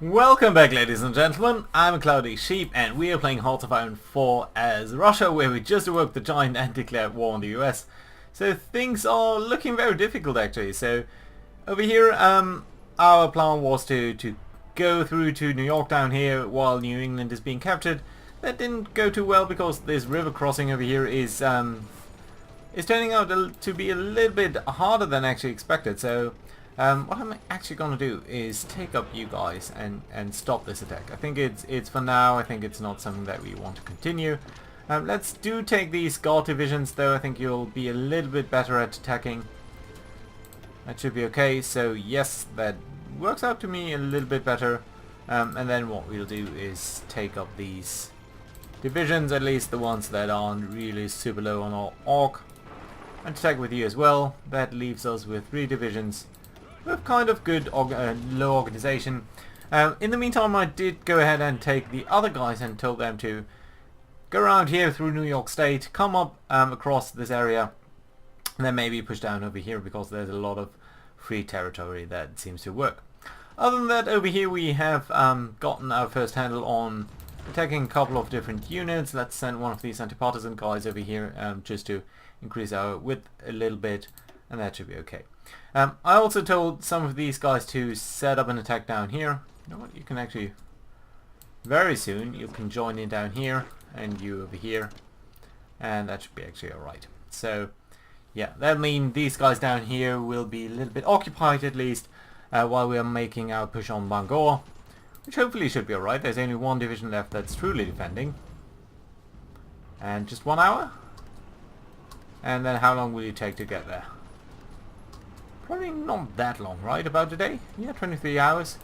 Welcome back, ladies and gentlemen. I'm Cloudy Sheep and we are playing Hearts of Iron 4 as Russia, where we just awoke the giant and declared war on the US. So things are looking very difficult actually. So over here our plan was to go through to New York down here while New England is being captured. That didn't go too well because this river crossing over here is turning out to be a little bit harder than actually expected. So what I'm actually going to do is take up you guys and stop this attack. I think it's for now. I think it's not something that we want to continue. Let's take these guard divisions though. I think you'll be a little bit better at attacking. That should be okay. So yes, that works out to me a little bit better. And then what we'll do is take up these divisions, at least the ones that aren't really super low on our orc, and attack with you as well. That leaves us with 3 divisions with kind of good low organization. In the meantime, I did go ahead and take the other guys and told them to go around here through New York State, come up across this area, and then maybe push down over here because there's a lot of free territory that seems to work. Other than that, over here we have gotten our first handle on attacking a couple of different units. Let's send one of these anti-partisan guys over here just to increase our width a little bit, and that should be okay. I also told some of these guys to set up an attack down here. You know what, you can actually very soon you can join in down here and you over here, and that should be actually alright. So yeah, that'll mean these guys down here will be a little bit occupied at least while we are making our push on Bangor, which hopefully should be alright. There's only 1 division left that's truly defending, and just 1 hour. And then how long will you take to get there? Probably not that long, right? About a day? Yeah, 23 hours.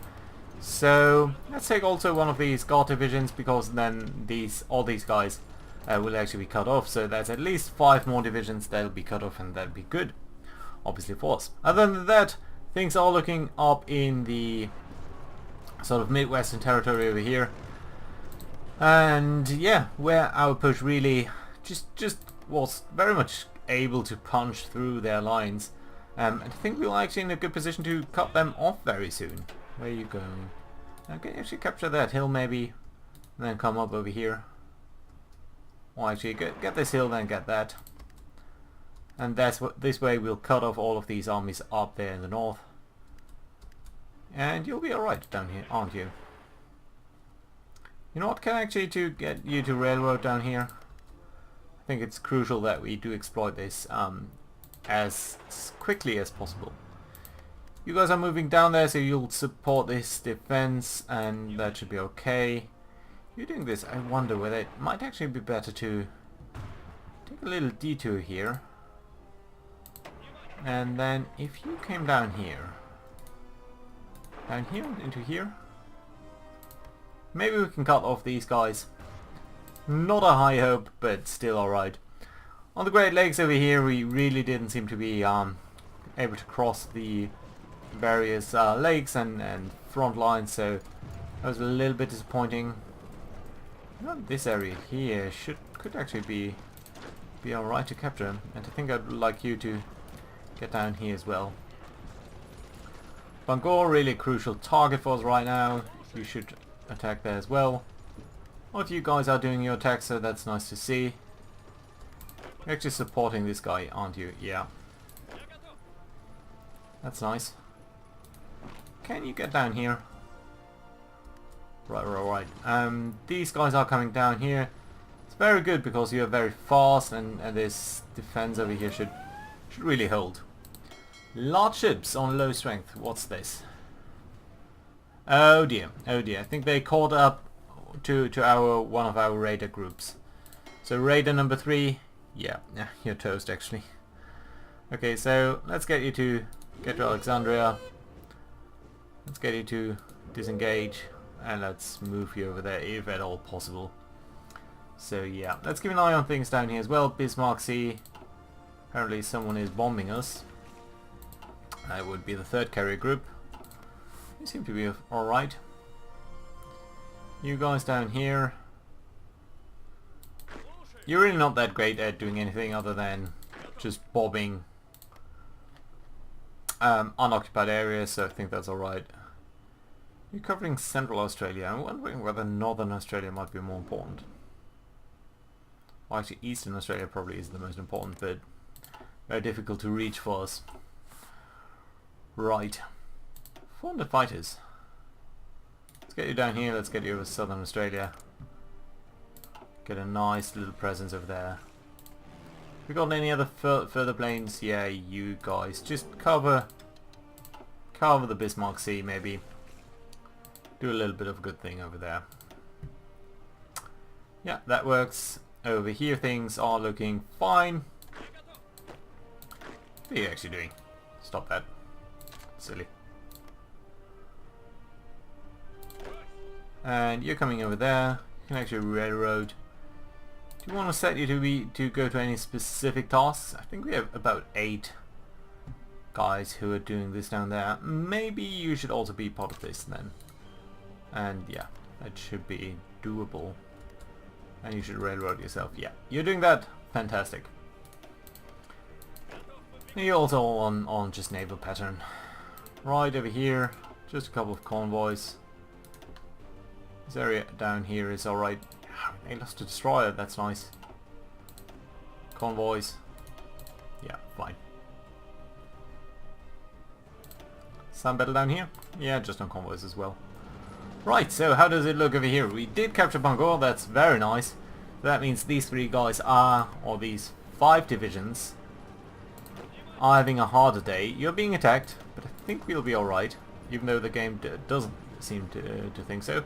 So let's take also one of these guard divisions, because then all these guys will actually be cut off. So that's at least 5 more divisions that'll be cut off, and that'll be good, obviously, for us. Other than that, things are looking up in the sort of Midwestern territory over here. And yeah, where our push really just was very much able to punch through their lines. And I think we're actually in a good position to cut them off very soon. Where are you going? Okay, actually capture that hill maybe, and then come up over here. Or actually get this hill, then get that. And this way we'll cut off all of these armies up there in the north. And you'll be alright down here, aren't you? You know what, can actually to get you to railroad down here. I think it's crucial that we do exploit this as quickly as possible. You guys are moving down there, so you'll support this defense, and that should be okay. You're doing this, I wonder whether it might actually be better to take a little detour here. And then if you came down here into here, maybe we can cut off these guys. Not a high hope, but still alright. On the Great Lakes over here, we really didn't seem to be able to cross the various lakes and front lines, so that was a little bit disappointing. This area here could actually be alright to capture, and I think I'd like you to get down here as well. Bangor, really a crucial target for us right now. You should attack there as well. All of you guys are doing your attacks, so that's nice to see. You're actually supporting this guy, aren't you? Yeah. That's nice. Can you get down here? Right. These guys are coming down here. It's very good because you're very fast, and this defense over here should really hold. Large ships on low strength. What's this? Oh dear. I think they caught up to one of our raider groups. So raider number 3. Yeah, you're toast actually. Okay, so let's get you to Alexandria. Let's get you to disengage, and let's move you over there if at all possible. So yeah, let's keep an eye on things down here as well. Bismarck Sea. Apparently someone is bombing us. That would be the 3rd carrier group. You seem to be alright. You guys down here. You're really not that great at doing anything other than just bombing unoccupied areas, so I think that's alright. You're covering Central Australia. I'm wondering whether Northern Australia might be more important. Well, actually, Eastern Australia probably is the most important, but very difficult to reach for us. Right. 400 fighters. Let's get you down here. Let's get you over Southern Australia. Get a nice little presence over there. We got any other further planes? Yeah, you guys. Just cover the Bismarck Sea, maybe. Do a little bit of a good thing over there. Yeah, that works. Over here things are looking fine. What are you actually doing? Stop that. Silly. And you're coming over there. You can actually railroad. Do you want to set you to go to any specific tasks? I think we have about 8 guys who are doing this down there. Maybe you should also be part of this then. And yeah, that should be doable. And you should railroad yourself. Yeah, you're doing that. Fantastic. You're also on just naval pattern. Right over here, just a couple of convoys. This area down here is alright. They lost a destroyer, that's nice. Convoys. Yeah, fine. Some battle down here? Yeah, just on convoys as well. Right, so how does it look over here? We did capture Bangor, that's very nice. That means these 3 guys are, or these 5 divisions, are having a harder day. You're being attacked, but I think we'll be alright. Even though the game doesn't seem to think so.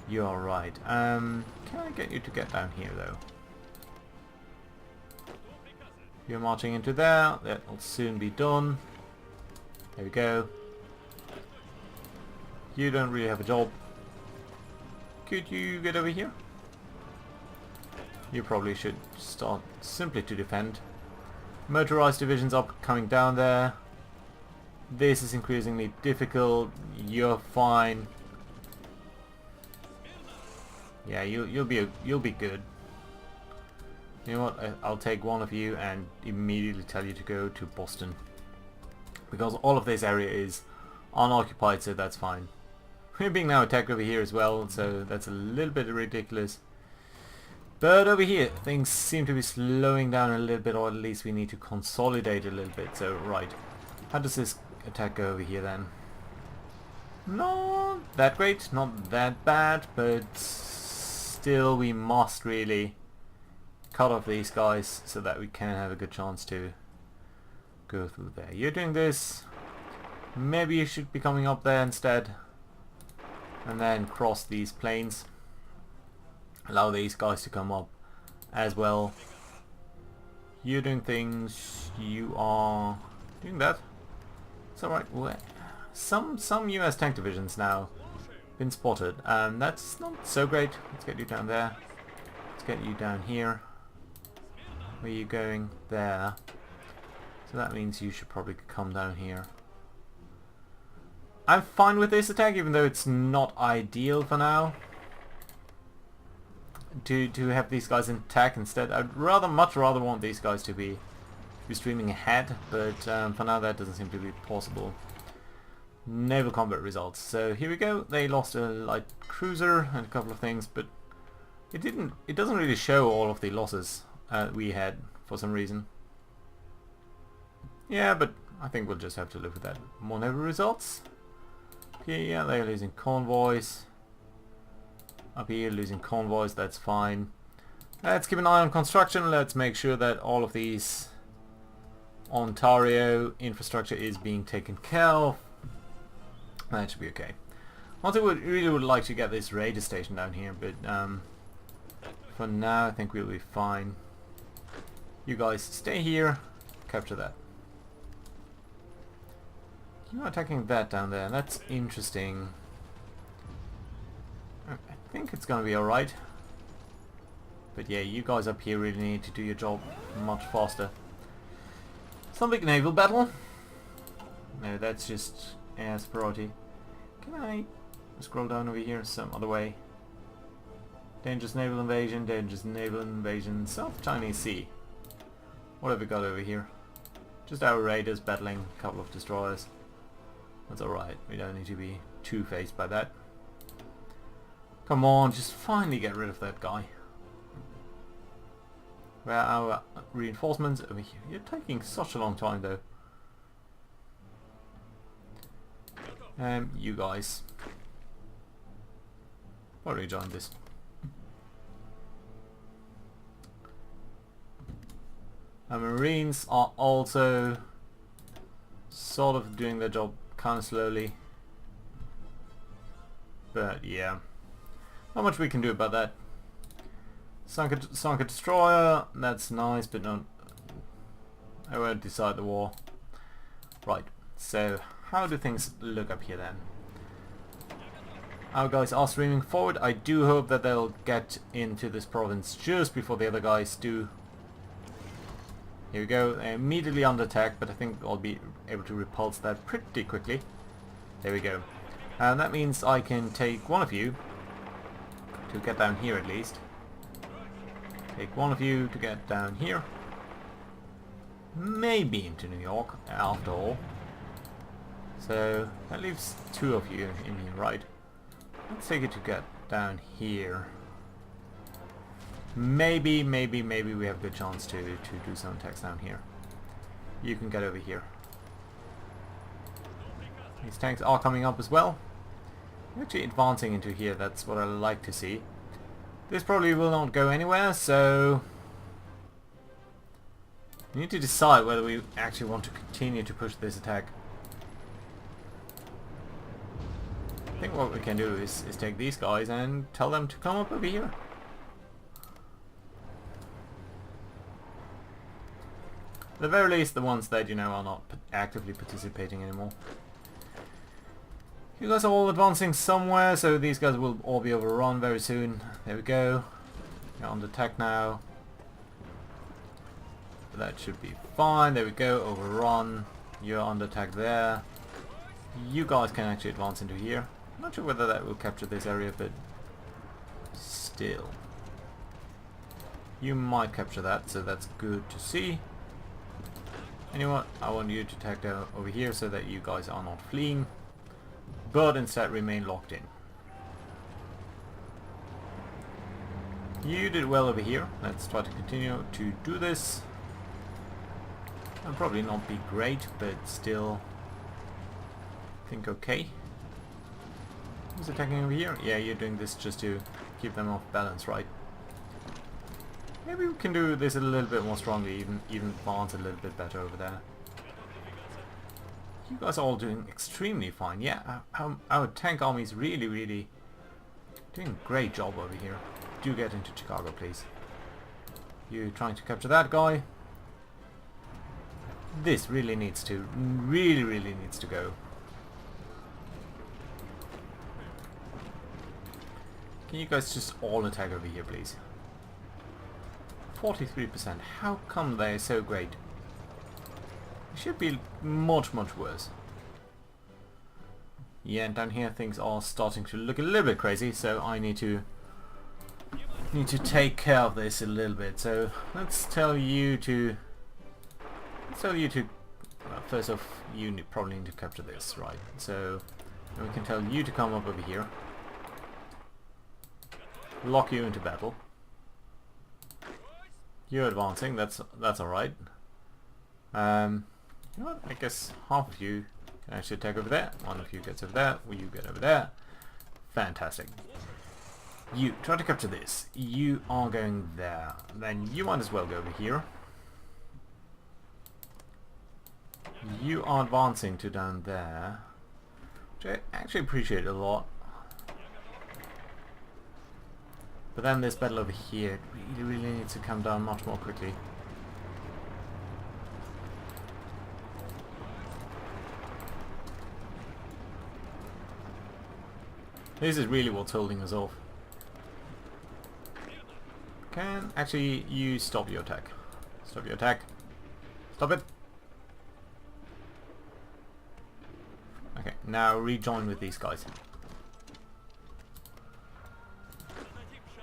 You're alright. Can I get you to get down here though? You're marching into there. That'll soon be done. There we go. You don't really have a job. Could you get over here? You probably should start simply to defend. Motorized divisions are coming down there. This is increasingly difficult. You're fine. Yeah, you'll be good. You know what? I'll take one of you and immediately tell you to go to Boston, because all of this area is unoccupied, so that's fine. We're being now attacked over here as well, so that's a little bit ridiculous. But over here, things seem to be slowing down a little bit, or at least we need to consolidate a little bit. So, right. How does this attack go over here then? Not that great, not that bad, but still we must really cut off these guys so that we can have a good chance to go through there. You're doing this. Maybe you should be coming up there instead. And then cross these plains. Allow these guys to come up as well. You're doing things. You are doing that. It's alright. Some US tank divisions now been spotted. That's not so great. Let's get you down there. Let's get you down here. Where are you going? There. So that means you should probably come down here. I'm fine with this attack, even though it's not ideal for now. To have these guys in attack instead. I'd much rather want these guys to be streaming ahead, but for now that doesn't seem to be possible. Naval combat results. So here we go. They lost a light cruiser and a couple of things, but it doesn't really show all of the losses we had for some reason. Yeah, but I think we'll just have to live with that. More naval results. Yeah, they're losing convoys. Up here, losing convoys, that's fine. Let's keep an eye on construction. Let's make sure that all of these Ontario infrastructure is being taken care of. That should be okay. Also, really would like to get this radar station down here, but for now I think we'll be fine. You guys stay here, capture that. You're attacking that down there. That's interesting. I think it's gonna be alright. But yeah, you guys up here really need to do your job much faster. Some big naval battle. No, that's just as priority. Can I scroll down over here some other way? Dangerous naval invasion, South Chinese Sea. What have we got over here? Just our raiders battling a couple of destroyers. That's alright, we don't need to be two-faced by that. Come on, just finally get rid of that guy. Where are our reinforcements? Over here. You're taking such a long time though. You guys. Why don't we join this? Our Marines are also sort of doing their job kind of slowly. But yeah. Not much we can do about that. Sunk a destroyer, that's nice, but not... I won't decide the war. Right, so how do things look up here then? Our guys are streaming forward. I do hope that they'll get into this province just before the other guys do. Here we go, they're immediately under attack, but I think I'll be able to repulse that pretty quickly. There we go. And that means I can take one of you to get down here at least. Take one of you to get down here. Maybe into New York, after all. So that leaves two of you in here, right? Let's take it to get down here. Maybe we have a good chance to do some attacks down here. You can get over here. These tanks are coming up as well. They're actually advancing into here, that's what I like to see. This probably will not go anywhere, so we need to decide whether we actually want to continue to push this attack. I think what we can do is take these guys and tell them to come up over here. At the very least, the ones that, you know, are not actively participating anymore. You guys are all advancing somewhere, so these guys will all be overrun very soon. There we go. You're under attack now. That should be fine. There we go. Overrun. You're under attack there. You guys can actually advance into here. I'm not sure whether that will capture this area, but still. You might capture that, so that's good to see. Anyway, I want you to attack down over here so that you guys are not fleeing, but instead remain locked in. You did well over here. Let's try to continue to do this. It'll probably not be great, but still I think okay. Who's attacking over here? Yeah, you're doing this just to keep them off balance, right? Maybe we can do this a little bit more strongly, even advance a little bit better over there. You guys are all doing extremely fine. Yeah, our tank army is really doing a great job over here. Do get into Chicago, please. You trying to capture that guy? This really needs to go. Can you guys just all attack over here, please? 43%. How come they're so great? It should be much worse. Yeah, and down here things are starting to look a little bit crazy, so I need to take care of this a little bit. So let's tell you to well, first off, you probably need to capture this, right? So we can tell you to come up over here, lock you into battle. You're advancing. That's all right. You know what? I guess half of you can actually attack over there. One of you gets over there. You get over there. Fantastic. You try to capture this. You are going there. Then you might as well go over here. You are advancing to down there, which I actually appreciate a lot. But then this battle over here really needs to come down much more quickly. This is really what's holding us off. Can actually you stop your attack? Stop your attack. Stop it. Okay, now rejoin with these guys.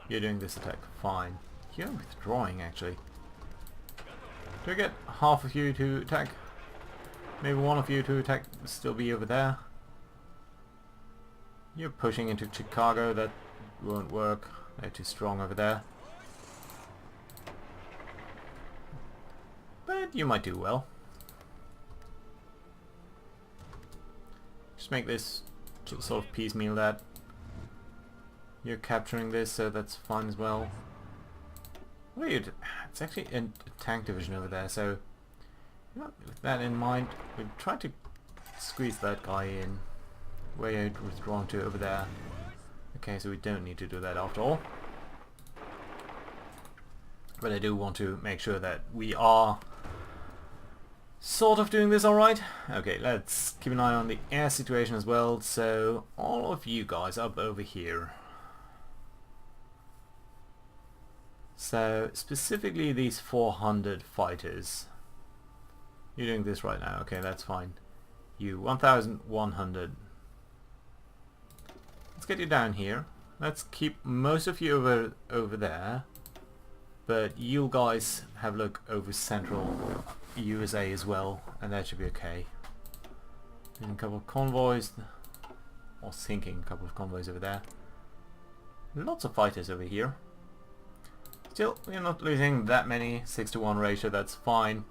You're doing this attack. Fine. You're withdrawing, actually. Do I get half of you to attack? Maybe one of you to attack, still be over there. You're pushing into Chicago, that won't work. They're too strong over there. But you might do well. Just make this sort of piecemeal that. You're capturing this, so that's fine as well. What are you it's actually a tank division over there, so you know, with that in mind, we'll try to squeeze that guy in. Where you're withdrawn to over there. Okay, so we don't need to do that after all. But I do want to make sure that we are sort of doing this alright. Okay, let's keep an eye on the air situation as well. So all of you guys up over here. So specifically these 400 fighters. You're doing this right now. Okay, that's fine. You 1,100. Let's get you down here. Let's keep most of you over there. But you guys have a look over central USA as well, and that should be okay. And a couple of convoys, or sinking a couple of convoys over there. Lots of fighters over here. Still, we're not losing that many, 6-to-1 ratio, that's fine.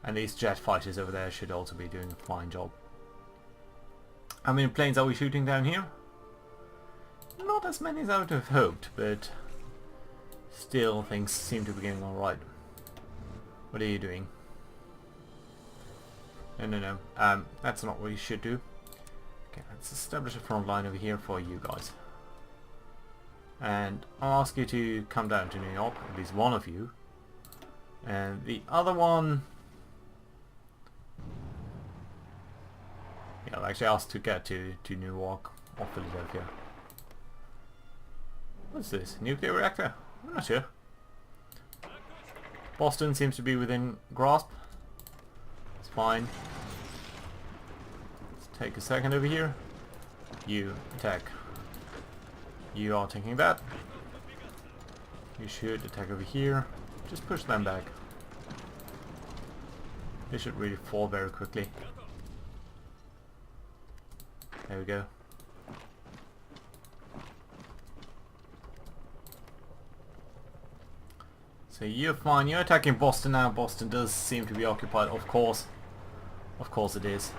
And these jet fighters over there should also be doing a fine job. How many planes are we shooting down here? Not as many as I would have hoped, but still things seem to be getting alright. What are you doing? No. That's not what you should do. Okay, let's establish a front line over here for you guys. And I'll ask you to come down to New York, at least one of you. And the other one... yeah, I'll actually ask to get to New York or Philadelphia. What's this? Nuclear reactor? I'm not sure. Boston seems to be within grasp. It's fine. Let's take a second over here. You attack. You are taking that. You should attack over here. Just push them back. They should really fall very quickly. There we go. So you're fine, you're attacking Boston now. Boston does seem to be occupied, of course. Of course it is.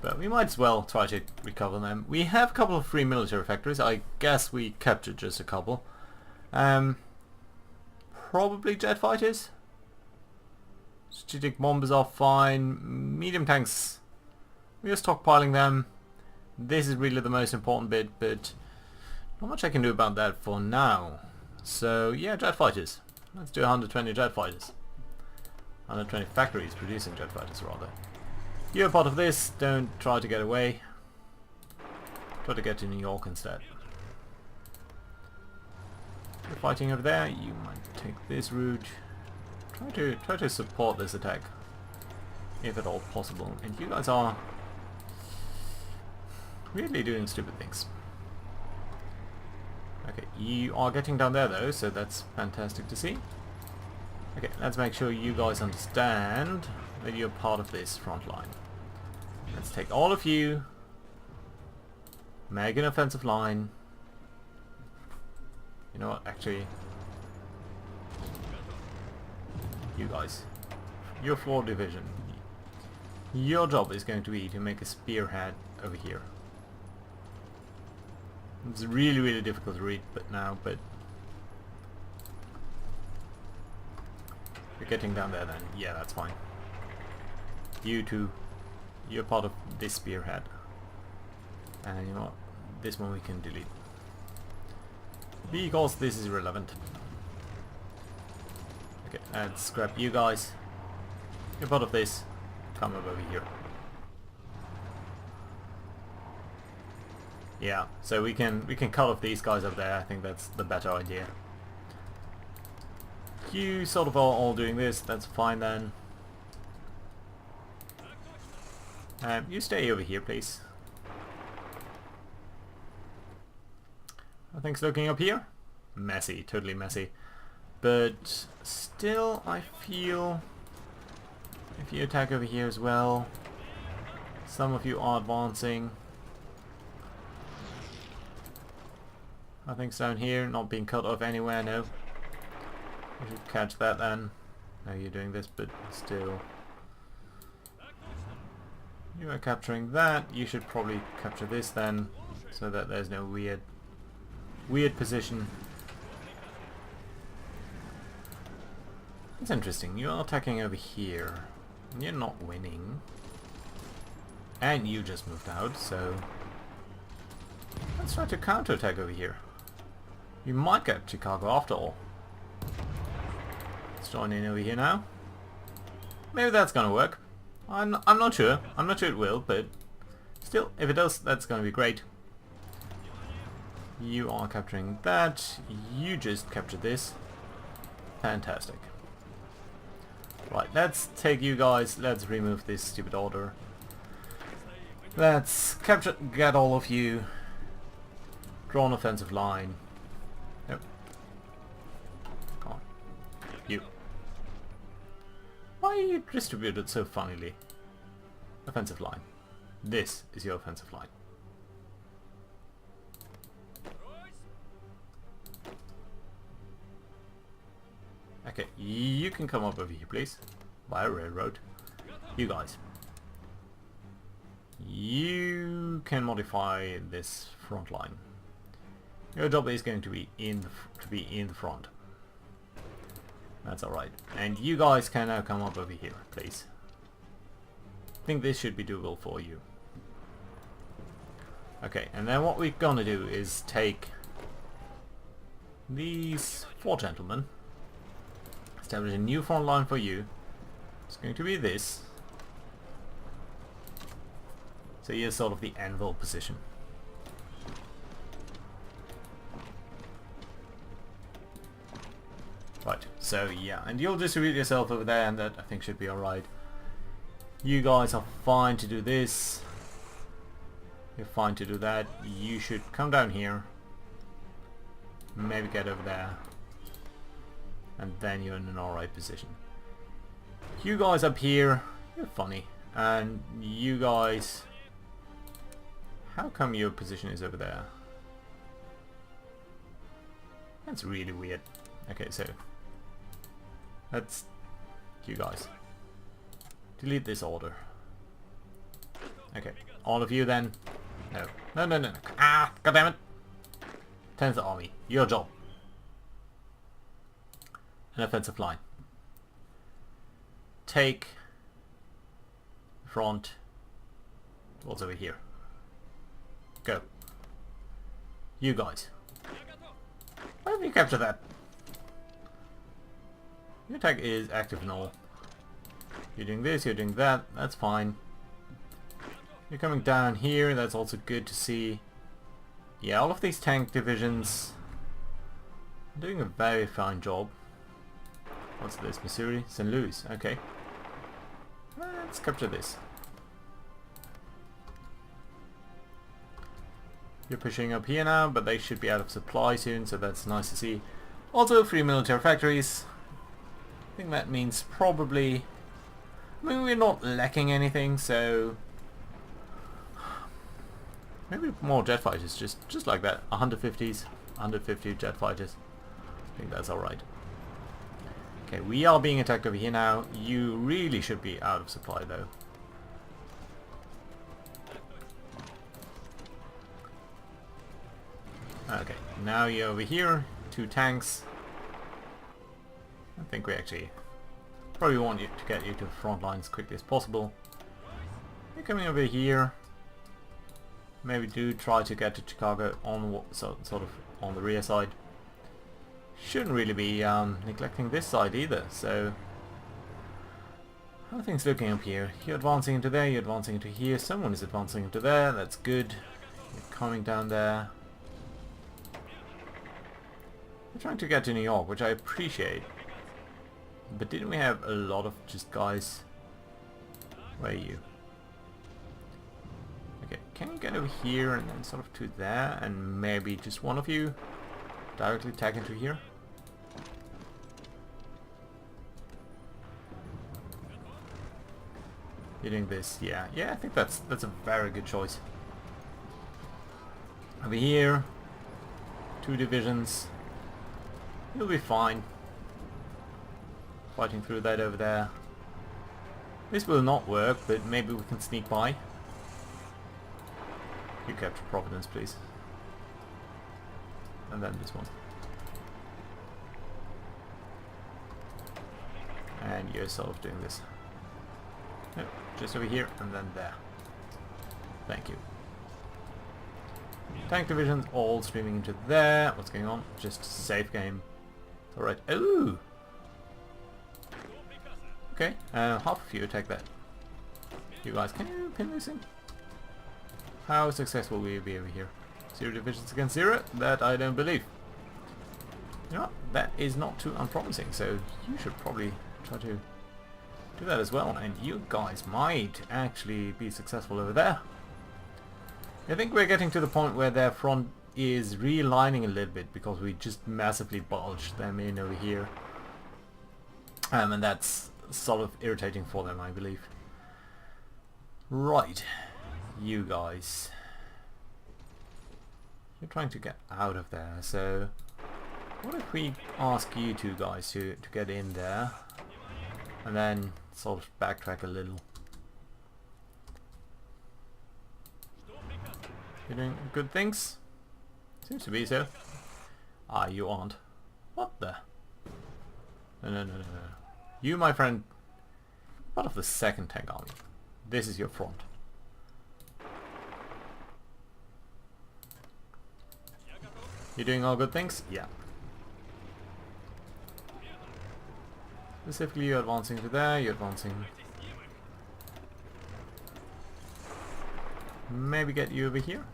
But we might as well try to recover them. We have a couple of free military factories. I guess we captured just a couple. Probably jet fighters. Strategic bombers are fine. Medium tanks, we are stockpiling them. This is really the most important bit, but not much I can do about that for now. So yeah, jet fighters. Let's do 120 jet fighters. 120 factories producing jet fighters, rather. You're part of this. Don't try to get away. Try to get to New York instead. You're fighting over there. You might take this route. Try to support this attack, if at all possible. And you guys are really doing stupid things. Okay, you are getting down there though, so that's fantastic to see. Okay, let's make sure you guys understand that you're part of this front line. Let's take all of you, make an offensive line. You know what, actually, you guys, your 4th division, your job is going to be to make a spearhead over here. It's really difficult to read but you're getting down there then. Yeah, that's fine. You two, you're part of this spearhead. And you know what, this one we can delete. Because this is irrelevant. Okay, let's scrap you guys. You're part of this. Come over here. Yeah, so we can cut off these guys up there. I think that's the better idea. You sort of are all doing this. That's fine then. You stay over here, please. Are things looking up here? Messy, totally messy. But still, I feel if you attack over here as well, some of you are advancing. Nothing's down here, not being cut off anywhere, no. You should catch that then. No, you're doing this, but still. You are capturing that. You should probably capture this then, so that there's no weird position. It's interesting. You are attacking over here. You're not winning. And you just moved out, so let's try to counterattack over here. You might get Chicago after all. Let's join in over here now. Maybe that's gonna work. I'm not sure. I'm not sure it will, but still, if it does, that's gonna be great. You are capturing that. You just captured this. Fantastic. Right, let's take you guys. Let's remove this stupid order. Let's capture, get all of you. Draw an offensive line. Nope. Come on. You. Why are you distributed so funnily? Offensive line. This is your offensive line. Okay, you can come up over here, please. Via railroad. You guys. You can modify this front line. Your job is going to be in the front. That's all right. And you guys can now come up over here, please. I think this should be doable for you. Okay, and then what we're gonna do is take these 4 gentlemen. Establish a new front line for you. It's going to be this. So you're sort of the anvil position. Right, so yeah, and you'll distribute yourself over there, and that I think should be alright. You guys are fine to do this. You're fine to do that. You should come down here. Maybe get over there. And then you're in an alright position. You guys up here, you're funny. And you guys... How come your position is over there? That's really weird. Okay, so... Let's... You guys. Delete this order. Okay, all of you then. No. No, no, no, no. Ah, goddammit! 10th Army, your job. An offensive line. Take front. What's over here? Go. You guys. Why have you captured that? Your attack is active and all. You're doing this, you're doing that, that's fine. You're coming down here, that's also good to see. Yeah, all of these tank divisions are doing a very fine job. What's this? Missouri? St. Louis, okay. Let's capture this. You're pushing up here now, but they should be out of supply soon, so that's nice to see. Also, 3 military factories. I think that means probably... I mean, we're not lacking anything, so... Maybe more jet fighters, just like that. 150s, 150 jet fighters. I think that's alright. Okay, we are being attacked over here now. You really should be out of supply though. Okay, now you're over here. 2 tanks. I think we actually probably want you to get you to the front line as quickly as possible. You're coming over here. Maybe do try to get to Chicago on sort of on the rear side. Shouldn't really be neglecting this side either, so... How are things looking up here? You're advancing into there, you're advancing into here, someone is advancing into there, that's good. You're coming down there. We're trying to get to New York, which I appreciate. But didn't we have a lot of just guys... Where are you? Okay, can you get over here and then sort of to there, and maybe just one of you directly tag into here? You're doing this, yeah. Yeah, I think that's a very good choice. Over here. 2 divisions. You'll be fine. Fighting through that over there. This will not work, but maybe we can sneak by. You capture Providence, please. And then this one. And you're sort of doing this. No, just over here and then there. Thank you. Tank divisions all streaming into there. What's going on? Just a safe game. Alright. Ooh! Okay, half of you attack that. You guys, can you pin this in? How successful will you be over here? 0 divisions against 0? That I don't believe. You know what? That is not too unpromising, so you should probably try to do that as well, and you guys might actually be successful over there. I think we're getting to the point where their front is realigning a little bit because we just massively bulged them in over here. And that's sort of irritating for them, I believe. Right, you guys. You're trying to get out of there, so what if we ask you two guys to get in there and then sort of backtrack a little. You're doing good things? Seems to be so. Ah, you aren't. What the? No. You, my friend, part of the 2nd Tank Army. This is your front. You doing all good things? Yeah. Specifically, you're advancing to there, you're advancing. Maybe get you over here.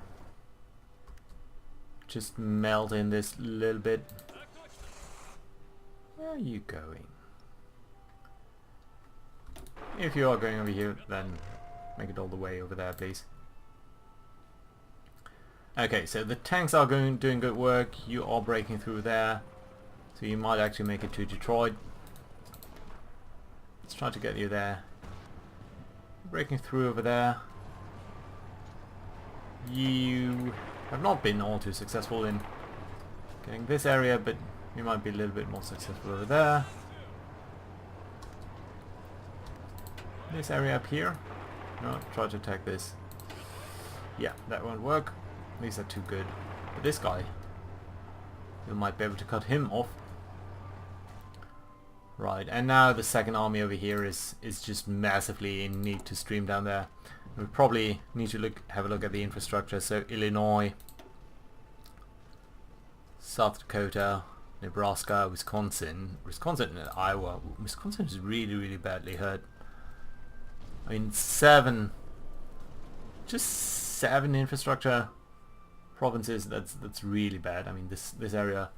Just melt in this little bit. Where are you going? If you are going over here, then make it all the way over there, please. Okay, so the tanks are doing good work. You are breaking through there, so you might actually make it to Detroit. Let's try to get you there. Breaking through over there. You have not been all too successful in getting this area, but you might be a little bit more successful over there. This area up here. No, try to attack this. Yeah, that won't work. These are too good. But this guy, you might be able to cut him off. Right, and now the 2nd Army over here is just massively in need to stream down there. We probably need to have a look at the infrastructure. So Illinois, South Dakota, Nebraska, Wisconsin and Iowa. Wisconsin is really badly hurt. I mean, 7 infrastructure provinces. That's really bad. I mean, this area,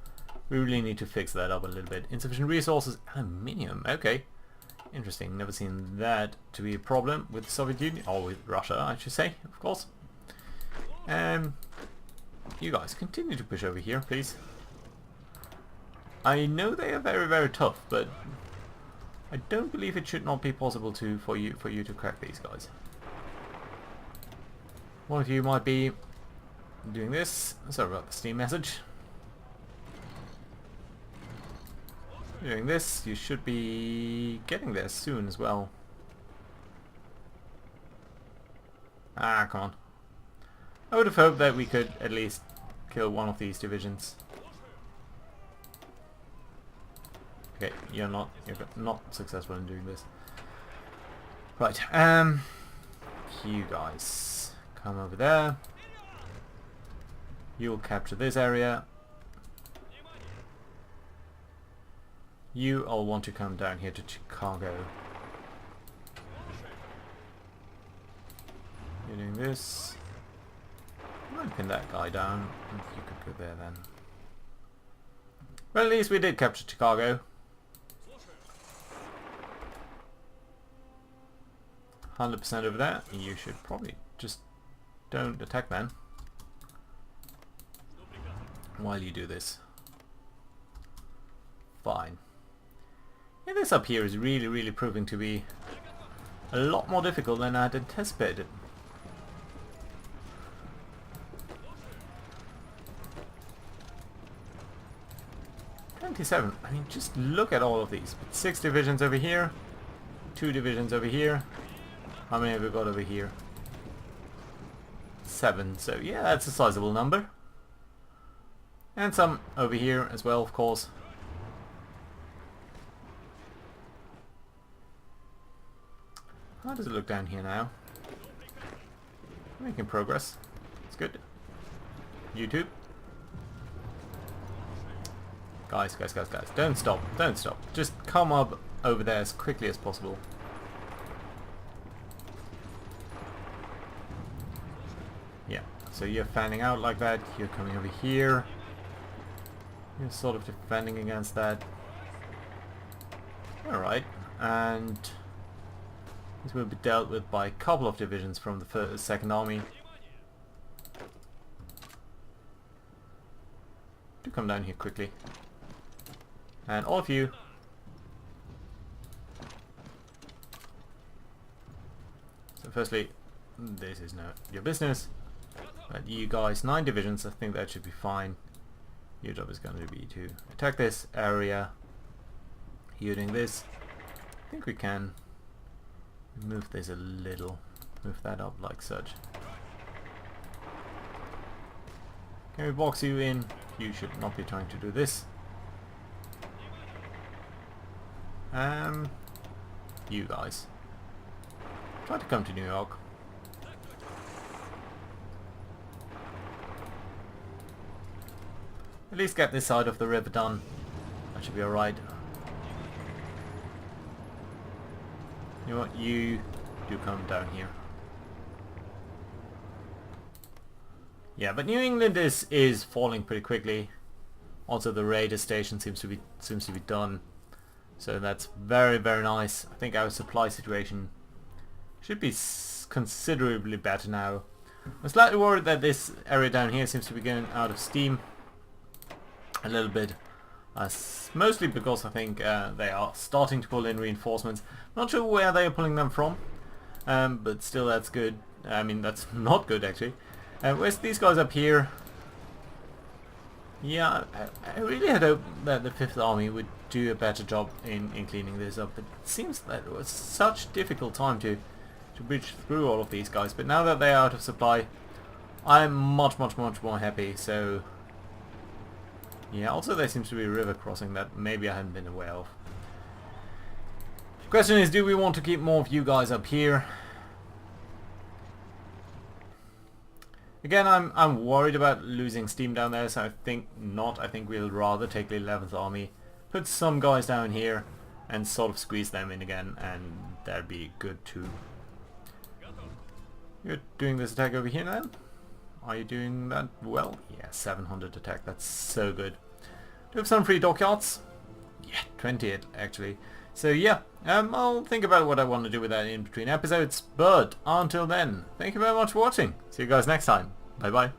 we really need to fix that up a little bit. Insufficient resources, aluminium. Okay, interesting. Never seen that to be a problem with the Soviet Union, or with Russia, I should say, of course. You guys continue to push over here, please. I know they are very tough, but I don't believe it should not be possible for you to crack these guys. One of you might be doing this. Sorry about the Steam message. Doing this, you should be getting there soon as well. Ah, come on. I would have hoped that we could at least kill one of these divisions. Okay, you're not successful in doing this. Right, you guys come over there. You'll capture this area. You all want to come down here to Chicago. You're doing this. I'm gonna pin that guy down. You could go there then. Well, at least we did capture Chicago. 100% over there. You should probably just don't attack then while you do this. Fine. Yeah, this up here is really proving to be a lot more difficult than I had anticipated. 27. I mean, just look at all of these. 6 divisions over here. 2 divisions over here. How many have we got over here? 7. So yeah, that's a sizable number. And some over here as well, of course. How does it look down here now? Making progress. It's good. YouTube. Guys, don't stop, don't stop. Just come up over there as quickly as possible. Yeah, so you're fanning out like that, you're coming over here. You're sort of defending against that. Alright, and this will be dealt with by a couple of divisions from the Second Army. Do come down here quickly. And all of you, so firstly, this is not your business, but you guys, 9 divisions, I think that should be fine. Your job is going to be to attack this area. You're doing this. I think we can move this a little, move that up like such. Can we box you in? You should not be trying to do this. You guys. Try to come to New York. At least get this side of the river done. That should be alright. You know what? You do come down here. Yeah, but New England is falling pretty quickly. Also, the radar station seems to be done. So that's very, very nice. I think our supply situation should be considerably better now. I'm slightly worried that this area down here seems to be going out of steam a little bit. Mostly because I think they are starting to pull in reinforcements. Not sure where they are pulling them from, but still that's good. I mean, that's not good actually. Where's these guys up here? Yeah, I really had hoped that the 5th Army would do a better job in cleaning this up. It seems that it was such a difficult time to bridge through all of these guys. But now that they're out of supply, I'm much more happy. So yeah, also there seems to be a river crossing that maybe I hadn't been aware of. The question is, do we want to keep more of you guys up here? Again, I'm worried about losing steam down there, so I think not. I think we'll rather take the 11th Army, put some guys down here, and sort of squeeze them in again, and that'd be good too. You're doing this attack over here then? Are you doing that well? Yeah, 700 attack, that's so good. Do you have some free dockyards? Yeah, 28 actually. So yeah, I'll think about what I want to do with that in between episodes, but until then, thank you very much for watching. See you guys next time. Bye bye.